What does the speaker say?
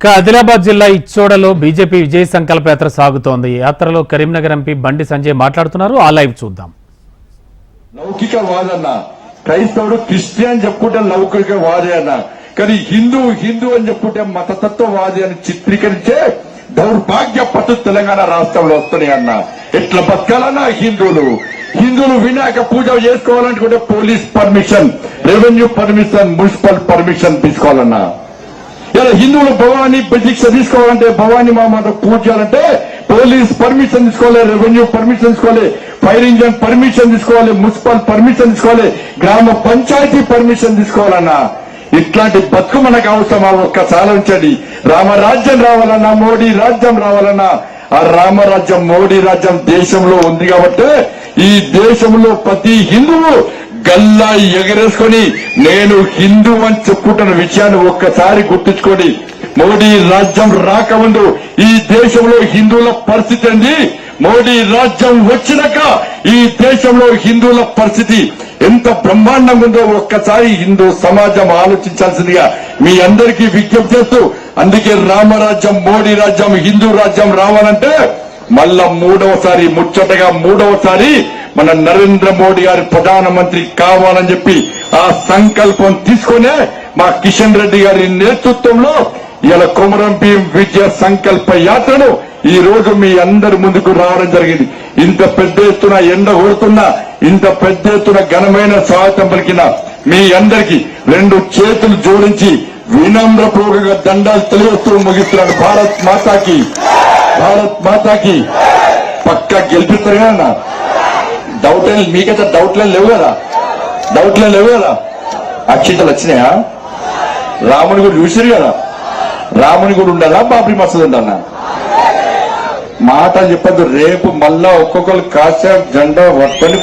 ఆదిలాబాద్ జిల్లా ఇచ్చోడలో బీజేపీ విజయ సంకల్ప యాత్ర సాగుతోంది. యాత్రలో కరీంనగర్ ఎంపీ బండి సంజయ్ మాట్లాడుతున్నారు. ఆ లైవ్ చూద్దాం. లౌకికవాదన్న క్రైస్తవుడు క్రిస్టియన్ చెప్పుకుంటే లౌకికవాది అన్న, కానీ హిందూ అని చెప్పుకుంటే మతతత్వవాది అని చిత్రీకరించే దౌర్భాగ్య పట్టు తెలంగాణ రాష్ట్రంలో వస్తున్నాయి అన్న. ఎట్లా బతకాలన్నా హిందువులు వినాయక పూజ చేసుకోవాలనుకుంటే police permission, revenue permission, municipal permission తీసుకోవాలన్నా. ఇలా హిందువులు భవానీ దీక్ష తీసుకోవాలంటే, భవానీ మామ పూజ చేయాలంటే పోలీస్ పర్మిషన్ తీసుకోవాలి, రెవెన్యూ పర్మిషన్ తీసుకోవాలి, ఫైర్ ఇంజన్ పర్మిషన్ తీసుకోవాలి, మున్సిపల్ పర్మిషన్ తీసుకోవాలి, గ్రామ పంచాయతీ పర్మిషన్ తీసుకోవాలన్నా. ఇట్లాంటి బతుకు మనకు అవసరమా? ఒక్కసారి ఉంచండి. రామరాజ్యం రావాలన్నా, మోడీ రాజ్యం రావాలన్నా, ఆ రామరాజ్యం మోడీ రాజ్యం దేశంలో ఉంది కాబట్టి ఈ దేశంలో ప్రతి హిందువు గల్లా ఎగరేసుకొని నేను హిందూ అని చెప్పుకుంటున్న విషయాన్ని ఒక్కసారి గుర్తుంచుకోండి. మోడీ రాజ్యం రాకముందు ఈ దేశంలో హిందువుల పరిస్థితి ఏంది, మోడీ రాజ్యం వచ్చినాక ఈ దేశంలో హిందువుల పరిస్థితి ఎంత బ్రహ్మాండంగా ఉందో ఒక్కసారి హిందూ సమాజం ఆలోచించాల్సిందిగా మీ అందరికీ విజ్ఞప్తి చేస్తూ, అందుకే రామరాజ్యం, మోడీ రాజ్యం, హిందూ రాజ్యం రావాలంటే మళ్ళా ముచ్చటగా మూడవసారి మన నరేంద్ర మోడీ గారి ప్రధానమంత్రి కావాలని చెప్పి ఆ సంకల్పం తీసుకునే మా కిషన్ రెడ్డి గారి నేతృత్వంలో ఇలా కొమరం భీం విజయ సంకల్ప యాత్రను ఈ రోజు మీ అందరి ముందుకు రావడం జరిగింది. ఇంత పెద్ద ఎత్తున ఎండ కొడుతున్నా, ఇంత పెద్ద ఎత్తున ఘనమైన స్వాగతం పలికిన మీ అందరికీ రెండు చేతులు జోడించి వినమ్రపూర్వక దండాలు తెలియస్తూ ముగిస్తున్నాను. భారత్ మాతాకి పక్కా గెలిపిస్తారు కదా. మీకైతే డౌట్లే లేవు కదా. అక్షింతలు వచ్చినాయా? రాముని గుడి చూసారు కదా. రాముని గుడి ఉండాలా, బాబ్రీ మసూద్ ఉండాలా? మాటలు చెప్పద్దు. రేపు మళ్ళా ఒక్కొక్కరు కాశా జెండా పట్టుకొని